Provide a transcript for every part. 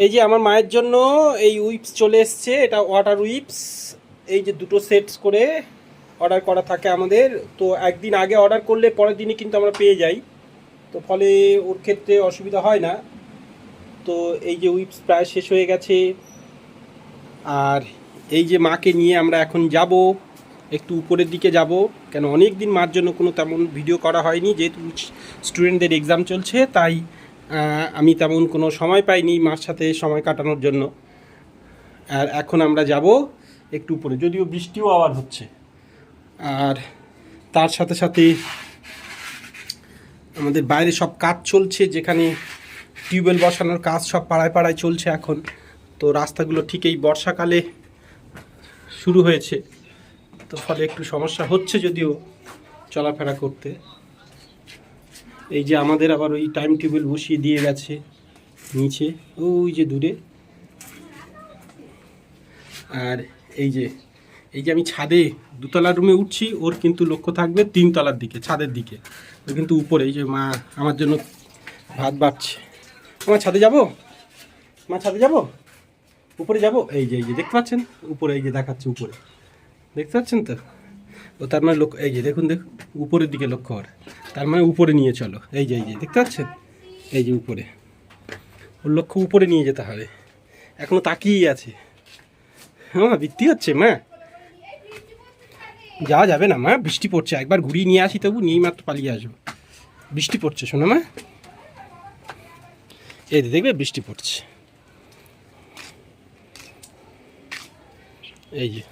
এই যে আমার মায়ের জন্য এই উইপস চলে এসছে, এটা ওয়াটার উইপস। এই যে দুটো সেটস করে অর্ডার করা থাকে আমাদের, তো একদিন আগে অর্ডার করলে পরের দিনই কিন্তু আমরা পেয়ে যাই, তো ফলে ওর ক্ষেত্রে অসুবিধা হয় না। তো এই যে উইপস প্রায় শেষ হয়ে গেছে। আর এই যে মাকে নিয়ে আমরা এখন যাব একটু উপরের দিকে যাব, কেন অনেক দিন মার জন্য কোনো তেমন ভিডিও করা হয়নি, যেহেতু স্টুডেন্টদের এক্সাম চলছে, তাই আমি তেমন কোনো সময় পাইনি মার সাথে সময় কাটানোর জন্য। আর এখন আমরা যাব একটু উপরে, যদিও বৃষ্টিও আবার হচ্ছে। আর তার সাথে সাথে আমাদের বাইরে সব কাজ চলছে, যেখানে টিউবওয়েল বসানোর কাজ সব পাড়ায় পাড়ায় চলছে এখন। তো রাস্তাগুলো ঠিক এই বর্ষাকালে শুরু হয়েছে, তো ফলে একটু সমস্যা হচ্ছে যদিও চলাফেরা করতে। এই যে আমাদের আবার ওই টাইম টেবিল বসিয়ে দিয়ে গেছে নিচে, ওই যে দূরে। আর এই যে আমি ছাদে দুতলার রুমে উঠছি, ওর কিন্তু লক্ষ্য থাকবে 3 তলার দিকে, ছাদের দিকে। ও কিন্তু উপরে, এই যে মা আমার জন্য ভাত বাড়ছে। আমার ছাদে যাব, মা ছাদে যাব, উপরে যাব। এই যে দেখতে পাচ্ছেন উপরে, এই যে দেখাচ্ছে উপরে, দেখতে পাচ্ছেন তো? ও তার মানে লক্ষ্য, এই যে দেখুন উপরের দিকে লক্ষ্য ওর, তার মানে উপরে নিয়ে চলো। এই যে দেখতে পাচ্ছেন, এই যে উপরে, ওর লক্ষ্য উপরে নিয়ে যেতে হবে। এখনো তাকিয়েই আছে। হ্যাঁ বৃষ্টি হচ্ছে মা, যাওয়া যাবে না মা, বৃষ্টি পড়ছে। একবার ঘুরিয়ে নিয়ে আসি, তবু নিয়েই মাত্র পালিয়ে আসবো। বৃষ্টি পড়ছে শোনো মা, এই দেখবে বৃষ্টি পড়ছে। এই যে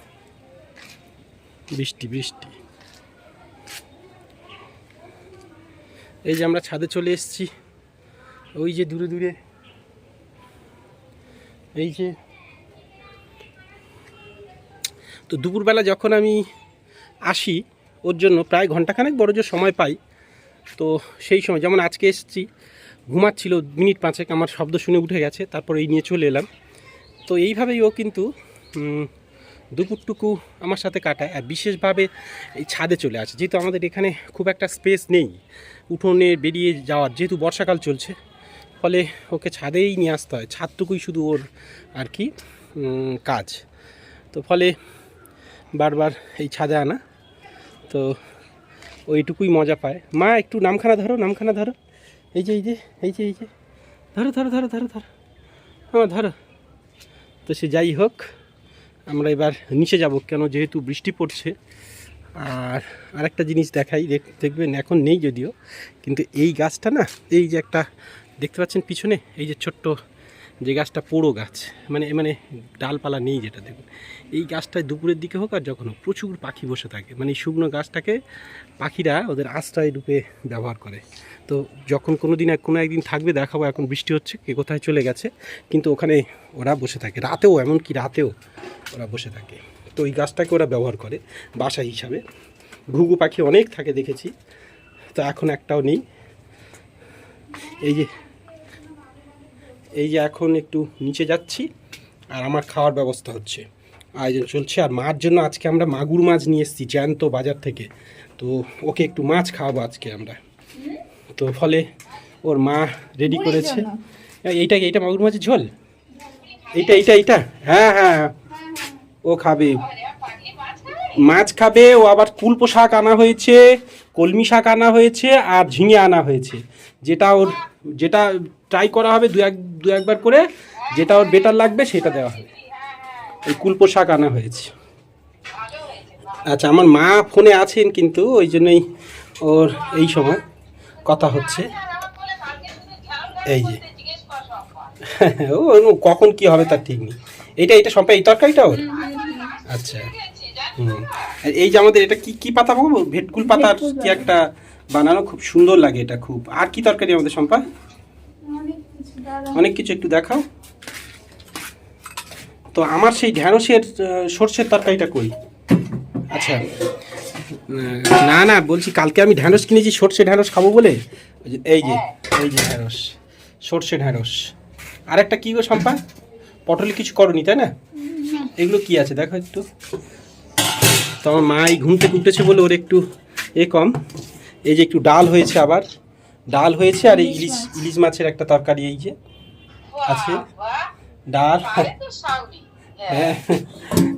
বৃষ্টি বৃষ্টি। এই যে আমরা ছাদে চলে এসেছি, ওই যে দূরে দূরে। এই যে তো দুপুরবেলা যখন আমি আসি, ওর জন্য প্রায় ঘন্টাখানেক বড় যে সময় পাই, তো সেই সময় যেমন আজকে এসেছি, ঘুমাচ্ছিল মিনিট 5 আমার শব্দ শুনে উঠে গেছে, তারপর এই নিয়ে চলে এলাম। তো এইভাবেই ও কিন্তু দুপুরটুকু আমার সাথে কাটায়। আর বিশেষভাবে এই ছাদে চলে আসে, যেহেতু আমাদের এখানে খুব একটা স্পেস নেই উঠোনে বেরিয়ে যাওয়ার, যেহেতু বর্ষাকাল চলছে, ফলে ওকে ছাদেই নিয়ে আসতে হয়। ছাদটুকুই শুধু ওর আর কি কাজ, তো ফলে বারবার এই ছাদে আনা, তো ওইটুকুই মজা পায়। মা একটু নামখানা ধরো, নামখানা ধরো। এই যে ধরো ধরো ধরো ধরো ধরো, হ্যাঁ ধরো। তো সে যাই হোক, আমরা এবার নিচে যাব, কেন যেহেতু বৃষ্টি পড়ছে। আর আরেকটা জিনিস দেখাই, দেখবেন এখন নেই যদিও, কিন্তু এই গাছটা না, এই যে একটা দেখতে পাচ্ছেন পিছনে, এই যে ছোট্ট যে গাছটা, পোড়ো গাছ, মানে ডালপালা নেই যেটা, দেখুন এই গাছটায় দুপুরের দিকে হোক আর যখন হোক প্রচুর পাখি বসে থাকে। মানে এই শুকনো গাছটাকে পাখিরা ওদের আশ্রয় রূপে ব্যবহার করে। তো যখন কোনো একদিন থাকবে, দেখাবো। এখন বৃষ্টি হচ্ছে, কে কোথায় চলে গেছে, কিন্তু ওখানে ওরা বসে থাকে রাতেও, এমনকি রাতেও ওরা বসে থাকে। তো এই গাছটাকে ওরা ব্যবহার করে বাসা হিসাবে। ঘুঘু পাখি অনেক থাকে দেখেছি, তো এখন একটাও নেই। এই যে এখন একটু নিচে যাচ্ছি, আর আমার খাওয়ার ব্যবস্থা হচ্ছে, আয়োজন চলছে। আর মার জন্য আজকে আমরা মাগুর মাছ নিয়ে এসেছি জ্যান্ত বাজার থেকে, তো ওকে একটু মাছ খাওয়াবো আজকে আমরা। তো ফলে ওর মা রেডি করেছে। এইটা মাগুর মাছের ঝোল, এইটা হ্যাঁ ও খাবে, মাছ খাবে। ও আবার কুলপো শাক আনা হয়েছে, কলমি শাক আনা হয়েছে, আর ঝিঙে আনা হয়েছে। যেটা ট্রাই করা হবে দু একবার করে, যেটা ওর বেটার লাগবে সেটা দেওয়া হবে। এই কুলপো শাক আনা হয়েছে। আচ্ছা, আমার মা ফোনে আছেন, কিন্তু ওই জন্যই ওর এই সময় কথা হচ্ছে। এই যে ও কখন কি হবে তার ঠিক নেই। এটা সম্পা, এই তরকারিটা ওর। আচ্ছা, এই যে আমাদের এটা কি পাতা পাবো, ভেটকুল পাতার কি একটা বানানো, খুব সুন্দর লাগে এটা খুব। আর কি তরকারি আমাদের সম্পা? অনেক কিছু, একটু দেখাও তো। আমার সেই ঢ্যাঁড়সের সর্ষের তরকারিটা কই? আচ্ছা, না বলছি, কালকে আমি ঢ্যাঁড়স কিনেছি, সর্ষে ঢ্যাঁড়স খাবো বলে। এই যে ঢ্যাঁড়স, সর্ষে ঢ্যাঁড়স। আর একটা কি গো সম্পা, পটলে কিছু করনি তাই না? এগুলো কি আছে দেখো একটু। তো আমার মা এই ঘুম থেকে উঠেছে বলে ওর একটু কম। এই যে একটু ডাল হয়েছে, আবার ডাল হয়েছে, আর এই ইলিশ মাছের একটা তরকারি এই যে আছে। ডাল। পারে তো সবই। হ্যাঁ,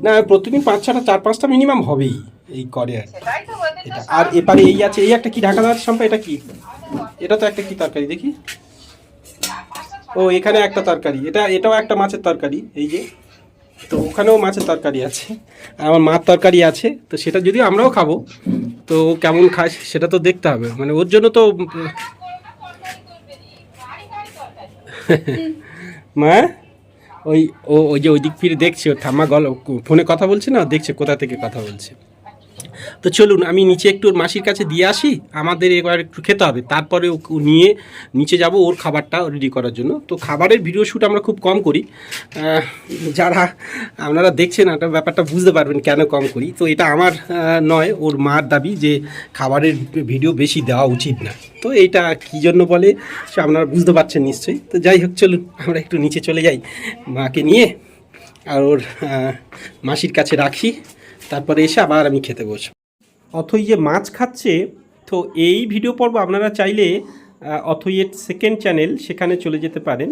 না প্রতিদিন 5-6টা 4-5টা মিনিমাম হবেই, এই করে আর কি। সেটাই তো বলছি তো এটা আর স্বাভাবিক। এপারে এই আছে, এই একটা কি ঢাকা দেওয়ার সম্পা, এটা কি? এটা তো একটা কি তরকারি দেখি। ও এখানে একটা তরকারি, এটাও একটা মাছের তরকারি, এই যে। তো ওখানেও মাছের তরকারি আছে, আর আমার মাছ তরকারি আছে, তো সেটা যদিও আমরাও খাবো, তো ও কেমন খায় সেটা তো দেখতে হবে, মানে ওর জন্য তো মা ওই ওই যে ওই দিক ফিরে দেখছে, ওর ঠাম্মা ফোনে কথা বলছে না, ও দেখছে কোথা থেকে কথা বলছে। তো চলুন আমি নিচে একটু ওর মাসির কাছে দিয়ে আসি, আমাদের এবার একটু খেতে হবে, তারপরে ওকে নিয়ে নিচে যাব ওর খাবারটা রেডি করার জন্য। তো খাবারের ভিডিও শ্যুট আমরা খুব কম করি, যারা আপনারা দেখছেন একটা ব্যাপারটা বুঝতে পারবেন কেন কম করি। তো এটা আমার নয়, ওর মার দাবি যে খাবারের ভিডিও বেশি দেওয়া উচিত না। তো এইটা কী জন্য বলে সে আপনারা বুঝতে পারছেন নিশ্চয়ই। তো যাই হোক চলুন আমরা একটু নিচে চলে যাই, মাকে নিয়ে আর ওর মাসির কাছে রাখি, তারপরে এসে আবার আমি খেতে বসবো। অথই যে মাছ খাচ্ছে, তো এই ভিডিও পর্ব আপনারা চাইলে অথইয়ের সেকেন্ড চ্যানেল সেখানে চলে যেতে পারেন।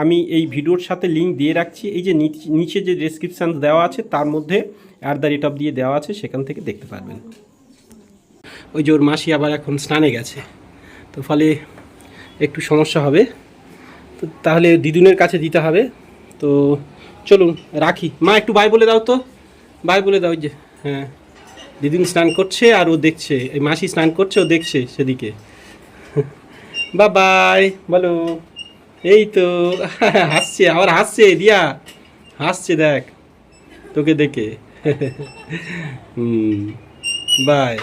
আমি এই ভিডিওর সাথে লিঙ্ক দিয়ে রাখছি, এই যে নিচে যে ডেসক্রিপশান দেওয়া আছে তার মধ্যে @ দিয়ে দেওয়া আছে, সেখান থেকে দেখতে পারবেন। ওই যে ওর মাসি আবার এখন স্নানে গেছে, তো ফলে একটু সমস্যা হবে, তো তাহলে দিদুনের কাছে দিতে হবে। তো চলুন রাখি, মা একটু বাই বলে দাও তো, বাই বলে দাও। ওই যে হ্যাঁ, দিদিন স্নান করছে আর ও দেখছে, এই মাসি স্নান করছে ও দেখছে সেদিকে। বাই বলো। এই তো হাসছে, আবার হাসছে দিয়া, হাসছে দেখ তোকে দেখে। হুম, বাই।